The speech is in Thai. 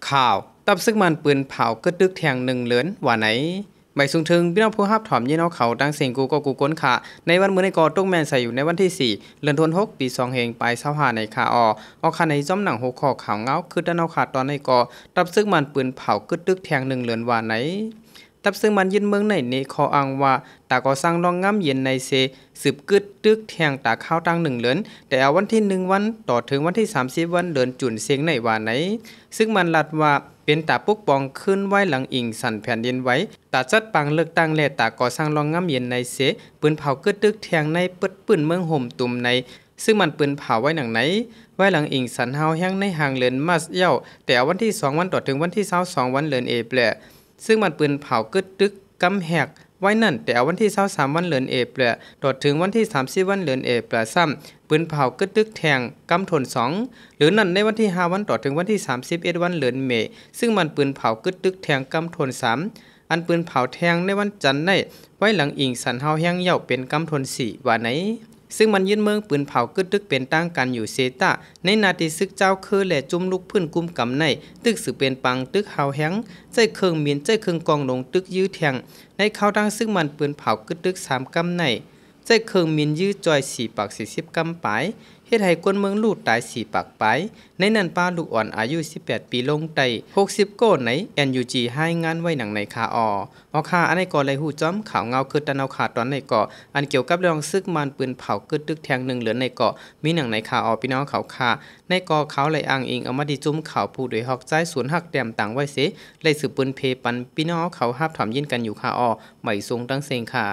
ข่าวตับซึกมันปืนเผากึดดึกแทง1เหลือนว่าไหนใบสูงถึงพี่น้องผู้ฮับถอมยี่น้องเขาดังเสียงกูก็กูก้นขาในวันมื้อในกอตุ้งแมนใส่อยู่ในวันที่4เดือนธันวาคมปี2เฮงไป25ในขาออกคันในจ้อมหนัง6ข้อข่าวเงาคือด้านเอาขาดตอนในกอตับซึกมันปืนเผากึดดึกแทง1เหลือนว่าไหนตับซึ่งมันยินเมืองในนี้ขออ้างว่าตาก็สร้างรองงามเย็นในเซสืบกึดตึกแทงตาข้าวตั้ง1เหลือนแต่เอาวันที่1วันต่อถึงวันที่30วันเดือนจุนเสียงในว่าไหนซึ่งมันลัดว่าเป็นตาปกป้องขึ้นไว้หลังอิงสั่นแผ่นดินไว้ตาจัดปังเลือกตั้งและตาก่อสร้างรองงามเย็นในเสปืนเผากึดตึกแทงในเปิดปืนเมืองห่มตุ่มในซึ่งมันปืนเผาไว้หนังไหนไว้หลังอิงสันเฮาแห้งในห่างเลือนมัสเย้าแต่วันที่2วันต่อถึงวันที่22วันเดือนเอเปลซึ่งมันปืนเผากึดตึกกำแหกไว้นั่นแต่วันที่23วันเดือนเอเปลต่อถึงวันที่30วันเดือนเอเปลซ้ำปืนเผากึดตึกแทงกำทน2หรือนั่นในวันที่5วันต่อถึงวันที่31วันเดือนเมษซึ่งมันปืนเผากึดตึกแทงกำทน3อันปืนเผาแทงในวันจันทร์ในไว้หลังอิงสันเฮาแห้งเย่าเป็นกำทน4ว่าไหนซึ่งมันยืนเมืองปืนเผากึดตึกเป็นตั้งกันอยู่เซตาในนาทีซึกเจ้าคือและจุ่มลูกพื้นกุมกำในตึกสือเป็นปังตึกเฮาแห้งใจเครื่องมีนใจเครื่องกองลงตึกยื้อแทงในเข้าดังซึ่งมันปืนเผากึดตึก3กำในใจเครื่องมีนยื้อจอย4ปาก40กำปลายเฮ็ดให้คนเมืองลูดตาย4ปากปลายในนั้นป้าลูกอ่อนอายุ18ปีลงไต60โก้ใน NUG ให้งานไว้หนังในคาอค่าอันในก่อเลยหู้จ้อมข่าวเงาคือตะนาวขาตอนในก่ออันเกี่ยวกับเรื่องซึกมันปืนเผากึดตึกแทง1เหลือในเกาะมีหนังในคาพี่น้องเขาคาในก่อเขาเลยอ้างอิงเอามาดิจุ่มข่าวผู้โดยฮอกใจศูนย์หักแต้มต่างไว้เสเลยสืบปืนเพปันพี่น้องเขาฮับถอมยินกันอยู่คาไม่ทรงตั้งเซงค่ะ